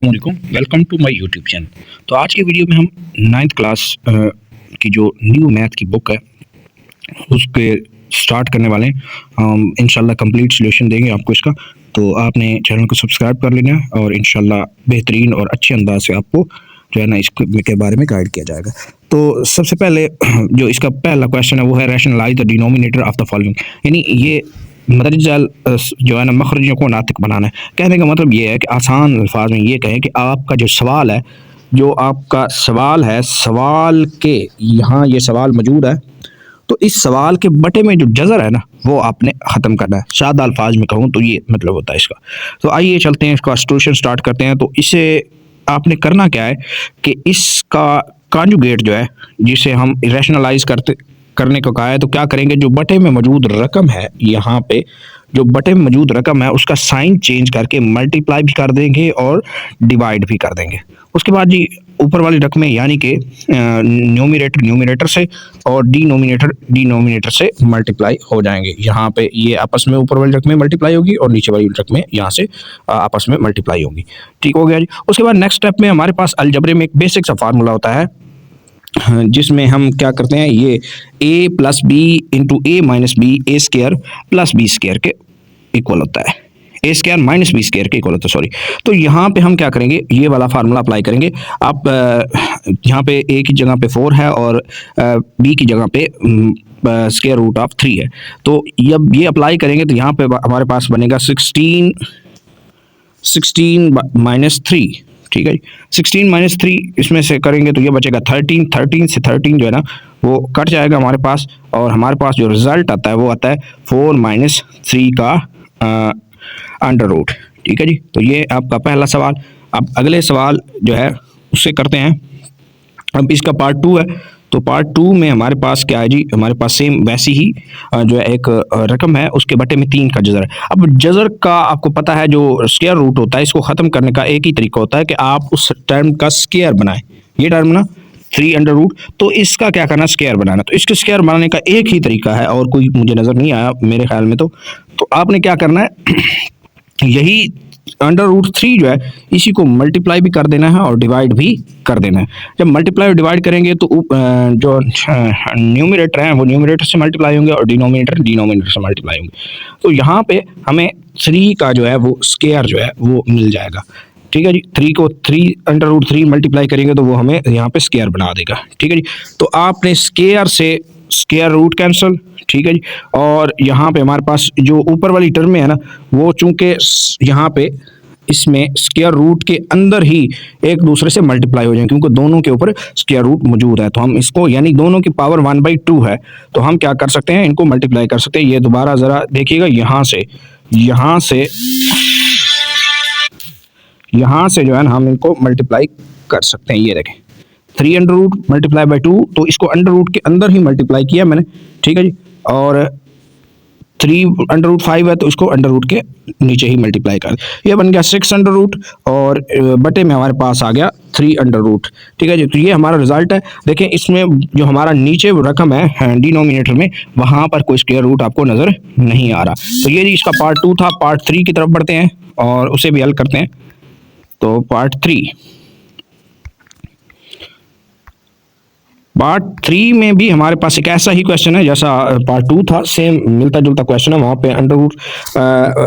वालेकुम, welcome to my YouTube channel. तो आज की वीडियो में हम 9th क्लास की जो न्यू मैथ की बुक है उसके स्टार्ट करने वाले हैं। हम इंशाल्लाह कंप्लीट सॉल्यूशन देंगे आपको इसका। तो आपने चैनल को सब्सक्राइब कर लेना है और इंशाल्लाह बेहतरीन और अच्छे अंदाज से आपको जो है ना इसके बारे में गाइड किया जाएगा। तो सबसे पहले जो इसका पहला क्वेश्चन है वो है rationalize the denominator of the following, यानी ये मदरजल जो है ना मखरजों को नातिक बनाना है। कहने का मतलब ये है कि आसान अल्फाज में ये कहें कि आपका जो सवाल है, सवाल के यहाँ ये सवाल मौजूद है, तो इस सवाल के बटे में जो जज़र है ना वो आपने ख़त्म करना है। सादा अल्फाज में कहूँ तो ये मतलब होता है इसका। तो आइए चलते हैं, इसका सॉल्यूशन स्टार्ट करते हैं। तो इसे आपने करना क्या है कि इसका कॉन्जुगेट जो है, जिसे हम रैशनलाइज करने को कहा है, तो क्या करेंगे, जो बटे में मौजूद रकम है, यहाँ पे जो बटे में मौजूद रकम है उसका साइन चेंज करके मल्टीप्लाई भी कर देंगे और डिवाइड भी कर देंगे। उसके बाद जी ऊपर वाली रकमें यानी कि न्यूमरेटर से और डिनोमिनेटर से मल्टीप्लाई हो जाएंगे। यहाँ पे ये आपस में ऊपर वाली रकमें मल्टीप्लाई होगी और नीचे वाली रकमें यहाँ से आपस में मल्टीप्लाई होगी। ठीक हो गया जी। उसके बाद नेक्स्ट स्टेप में हमारे पास अलजबरे में एक बेसिक सा फार्मूला होता है, जिसमें हम क्या करते हैं, ये a plus B into A minus B A square plus B square के इक्वल होता है, A square minus B square के इक्वल होता है, सॉरी। तो यहाँ पे हम क्या करेंगे, ये वाला फार्मूला अप्लाई करेंगे। आप यहाँ पे a की जगह पे 4 है और b की जगह पे स्क्वायर रूट ऑफ 3 है। तो जब ये अप्लाई करेंगे तो यहाँ पे हमारे पास बनेगा 16 माइनस 3। ठीक है जी, 16 माइनस 3 इसमें से करेंगे तो ये बचेगा 13 से 13 जो है ना वो कट जाएगा हमारे पास, और हमारे पास जो रिजल्ट आता है वो आता है 4 माइनस 3 का अंडर रूट। ठीक है जी, तो ये आपका पहला सवाल। अब अगले सवाल जो है उससे करते हैं। अब इसका पार्ट 2 है, तो पार्ट 2 में हमारे पास क्या है जी, हमारे पास सेम वैसी ही जो है एक रकम है, उसके बटे में 3 का जज़र है। अब जज़र का आपको पता है, जो स्क्वायर रूट होता है, इसको ख़त्म करने का एक ही तरीका होता है कि आप उस टर्म का स्क्वायर बनाएं। ये टर्म ना 3 अंडर रूट, तो इसका क्या करना, स्क्वायर बनाना। तो इसके स्क्वायर बनाने का एक ही तरीका है और कोई मुझे नज़र नहीं आया मेरे ख्याल में। तो आपने क्या करना है यही अंडर रूट 3 जो है इसी को मल्टीप्लाई भी कर देना है और डिवाइड भी कर देना है। जब मल्टीप्लाई और डिवाइड करेंगे तो जो न्यूमरेटर है वो न्यूमरेटर से मल्टीप्लाई होंगे और डिनोमिनेटर से मल्टीप्लाई होंगे। तो यहाँ पे हमें 3 का जो है वो स्क्वायर जो है वो मिल जाएगा। ठीक है जी, 3 को 3 अंडर रूट 3 मल्टीप्लाई करेंगे तो वो हमें यहाँ पे स्क्वायर बना देगा। ठीक है जी, तो आपने स्क्वायर से स्क्वायर रूट कैंसिल। ठीक है जी, और यहाँ पे हमारे पास जो ऊपर वाली टर्म है ना वो चूंकि यहाँ पे इसमें स्क्वायर रूट के अंदर ही एक दूसरे से मल्टीप्लाई हो जाएंगे, क्योंकि दोनों के ऊपर स्क्वायर रूट मौजूद है। तो हम इसको, यानी दोनों की पावर 1/2 है, तो हम क्या कर सकते हैं, इनको मल्टीप्लाई कर सकते हैं। ये दोबारा ज़रा देखिएगा, यहाँ से जो है ना हम इनको मल्टीप्लाई कर सकते हैं। ये देखें, 3 अंडर रूट मल्टीप्लाई बाई 2, तो इसको अंडर रूट के अंदर ही मल्टीप्लाई किया मैंने। ठीक है जी, और 3 अंडर रूट 5 है तो इसको अंडर रूट के नीचे ही मल्टीप्लाई कर, ये बन गया 6 अंडर रूट, और बटे में हमारे पास आ गया 3 अंडर रूट। ठीक है जी, तो ये हमारा रिजल्ट है। देखें, इसमें जो हमारा नीचे रकम है डिनोमिनेटर में, वहाँ पर कोई स्क्वायर रूट आपको नज़र नहीं आ रहा। तो ये जी इसका पार्ट 2 था। पार्ट 3 की तरफ बढ़ते हैं और उसे भी हल करते हैं। तो पार्ट 3 में भी हमारे पास एक ऐसा ही क्वेश्चन है जैसा पार्ट 2 था, सेम मिलता जुलता क्वेश्चन है। वहाँ पे अंडर रूट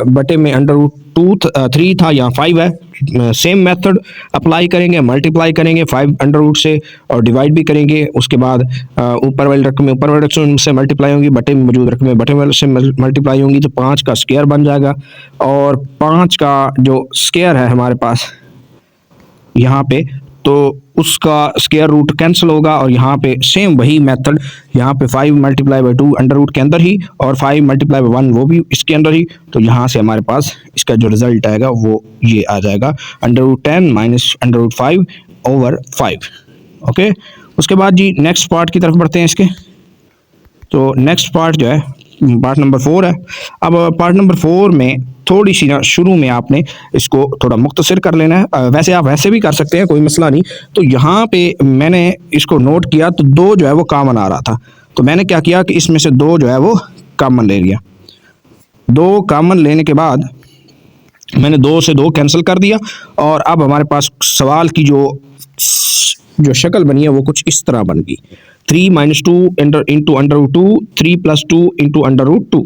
बटे में अंडर रूट 3 था, यहाँ 5 है। सेम मेथड अप्लाई करेंगे, मल्टीप्लाई करेंगे 5 अंडर रूट से और डिवाइड भी करेंगे। उसके बाद ऊपर वाली रकमें ऊपर वाली रकम से मल्टीप्लाई होंगी, बटे में मौजूद रकमें बटे वाले से मल्टीप्लाई होंगी, तो 5 का स्क्वायर बन जाएगा। और 5 का जो स्क्वायर है हमारे पास यहाँ पे, तो उसका स्क्वायर रूट कैंसिल होगा, और यहाँ पे सेम वही मेथड, यहाँ पे 5 मल्टीप्लाई बाई 2 अंडर रूट के अंदर ही, और 5 मल्टीप्लाई बाई 1 वो भी इसके अंदर ही। तो यहाँ से हमारे पास इसका जो रिजल्ट आएगा वो ये आ जाएगा, under root 10 minus under root 5 over 5। Okay, उसके बाद जी नेक्स्ट पार्ट की तरफ बढ़ते हैं इसके। तो नेक्स्ट पार्ट जो है पार्ट नंबर 4 है। अब पार्ट नंबर 4 में थोड़ी सी ना शुरू में आपने इसको थोड़ा मुख्तसर कर लेना है। वैसे आप वैसे भी कर सकते हैं, कोई मसला नहीं। तो यहाँ पे मैंने इसको नोट किया तो 2 जो है वो कॉमन आ रहा था, तो मैंने क्या किया कि इसमें से 2 जो है वो कॉमन ले लिया। 2 कॉमन लेने के बाद मैंने 2 से 2 कैंसिल कर दिया और अब हमारे पास सवाल की जो शक्ल बनी है वो कुछ इस तरह बन गई। 3 - 2 into under root 2, 3 + 2 into under root 2।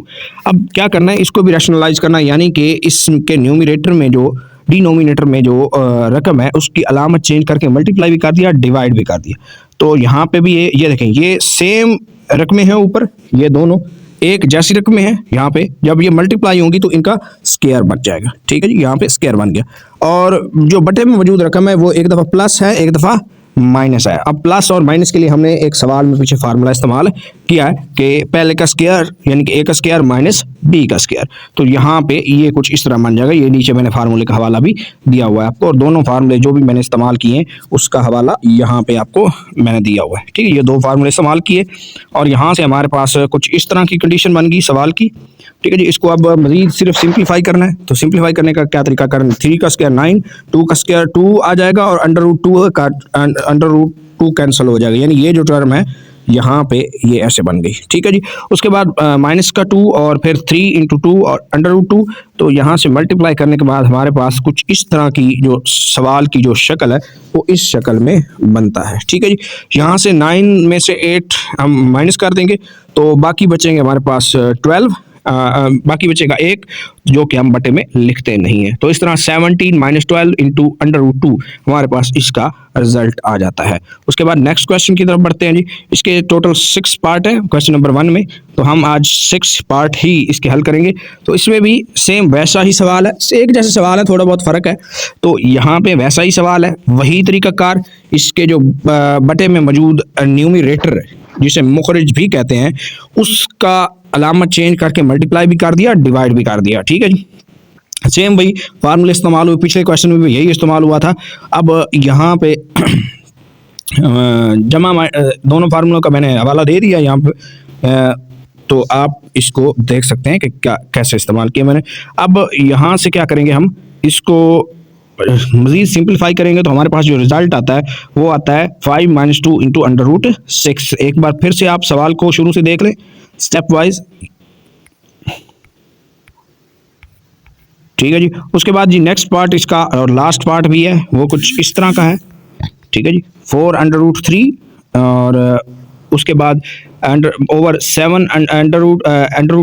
अब क्या करना है, इसको भी रैशनलाइज करना है, यानी कि इसके न्यूमिनेटर में जो डिनोमिनेटर में जो रकम है उसकी अलामत चेंज करके मल्टीप्लाई भी कर दिया, डिवाइड भी कर दिया। तो यहाँ पे भी ये देखें, ये सेम रकमें हैं, ऊपर ये दोनों एक जैसी रकमें हैं। यहाँ पे जब ये मल्टीप्लाई होंगी तो इनका स्क्वायर बन जाएगा। ठीक है जी, यहाँ पे स्क्वायर बन गया। और जो बटे में मौजूद रकम है वो एक दफ़ा प्लस है, एक दफ़ा माइनस है। अब प्लस और माइनस के लिए हमने एक सवाल में पीछे फार्मूला इस्तेमाल किया है कि पहले का स्क्वायर यानी कि ए का स्क्वायर माइनस बी का स्क्वायर। तो यहाँ पे ये कुछ इस तरह बन जाएगा। ये नीचे मैंने फार्मूले का हवाला भी दिया हुआ है आपको, और दोनों फार्मूले जो भी मैंने इस्तेमाल किए हैं उसका हवाला यहाँ पे आपको मैंने दिया हुआ है। ठीक है, ये 2 फार्मूले इस्तेमाल किए और यहाँ से हमारे पास कुछ इस तरह की कंडीशन बन गई सवाल की। ठीक है जी, इसको अब मजीद सिर्फ सिंप्लीफाई करना है। तो सिंप्लीफाई करने का क्या तरीका करना, 3 का स्क्वायर 9, 2 का स्क्वायर 2 आ जाएगा और अंडर रूट 2 कैंसिल हो जाएगा, यानी ये जो टर्म है यहाँ पे ये ऐसे बन गई। ठीक है जी, उसके बाद माइनस का 2 और फिर 3 × 2 और अंडर रूट 2। तो यहाँ से मल्टीप्लाई करने के बाद हमारे पास कुछ इस तरह की जो सवाल की जो शक्ल है वो इस शक्ल में बनता है। ठीक है जी, यहाँ से 9 में से 8 हम माइनस कर देंगे तो बाकी बचेंगे हमारे पास 12, बाकी बचेगा 1 जो कि हम बटे में लिखते नहीं है। तो इस तरह 17 - 12 इंटू अंडर रूट 2 हमारे पास इसका रिजल्ट आ जाता है। उसके बाद नेक्स्ट क्वेश्चन की तरफ बढ़ते हैं जी। इसके टोटल 6 पार्ट है क्वेश्चन नंबर 1 में, तो हम आज 6 पार्ट ही इसके हल करेंगे। तो इसमें भी सेम वैसा ही सवाल है, एक जैसे सवाल है, थोड़ा बहुत फ़र्क है। तो यहाँ पे वैसा ही सवाल है, वही तरीकाकार। इसके जो बटे में मौजूद न्यूमिरेटर जिसे मुखरिज भी कहते हैं उसका अलामत चेंज करके मल्टीप्लाई भी कर दिया, डिवाइड भी कर दिया। ठीक है जी, सेम वही फार्मूले इस्तेमाल हुए, पिछले क्वेश्चन में भी यही इस्तेमाल हुआ था। अब यहाँ पे दोनों फार्मूलों का मैंने हवाला दे दिया यहाँ पे, तो आप इसको देख सकते हैं कि क्या कैसे इस्तेमाल किया मैंने। अब यहाँ से क्या करेंगे, हम इसको मज़ीद सिंप्लीफाई करेंगे तो हमारे पास जो रिजल्ट आता है वो आता है 5 - 2 इंटू अंडर रूट 6। एक बार फिर से आप सवाल को शुरू से देख लें स्टेप वाइज। ठीक है जी, उसके बाद जी नेक्स्ट पार्ट इसका और लास्ट पार्ट भी है वो कुछ इस तरह का है। ठीक है जी, 4 अंडर रूट 3 और उसके बाद over 7 under root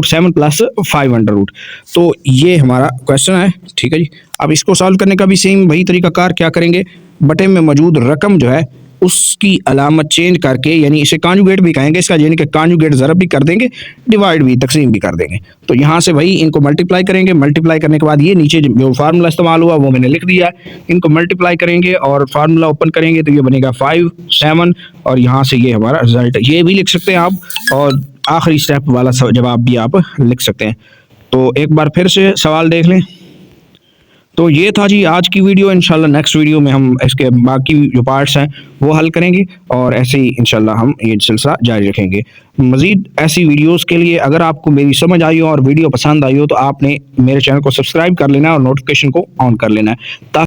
7 + 5 under root. तो ये हमारा क्वेश्चन है। ठीक है जी, अब इसको सॉल्व करने का भी सेम वही तरीकाकार, क्या करेंगे, बटे में मौजूद रकम जो है उसकी अलामत चेंज करके, यानी इसे कांजुगेट भी कहेंगे इसका, यानी कि कांजुगेट ज़रब भी कर देंगे, डिवाइड भी, तकसीम भी कर देंगे। तो यहाँ से वही इनको मल्टीप्लाई करेंगे। मल्टीप्लाई करने के बाद ये नीचे जो फार्मूला इस्तेमाल हुआ वो मैंने लिख दिया है। इनको मल्टीप्लाई करेंगे और फार्मूला ओपन करेंगे तो ये बनेगा 5, 7 और यहाँ से ये हमारा रिजल्ट, ये भी लिख सकते हैं आप, और आखिरी स्टेप वाला जवाब भी आप लिख सकते हैं। तो एक बार फिर से सवाल देख लें। तो ये था जी आज की वीडियो। इंशाल्लाह नेक्स्ट वीडियो में हम इसके बाकी जो पार्ट्स हैं वो हल करेंगे और ऐसे ही इंशाल्लाह हम ये सिलसिला जारी रखेंगे। मज़ीद ऐसी वीडियोस के लिए अगर आपको मेरी समझ आई हो और वीडियो पसंद आई हो तो आपने मेरे चैनल को सब्सक्राइब कर लेना और नोटिफिकेशन को ऑन कर लेना है।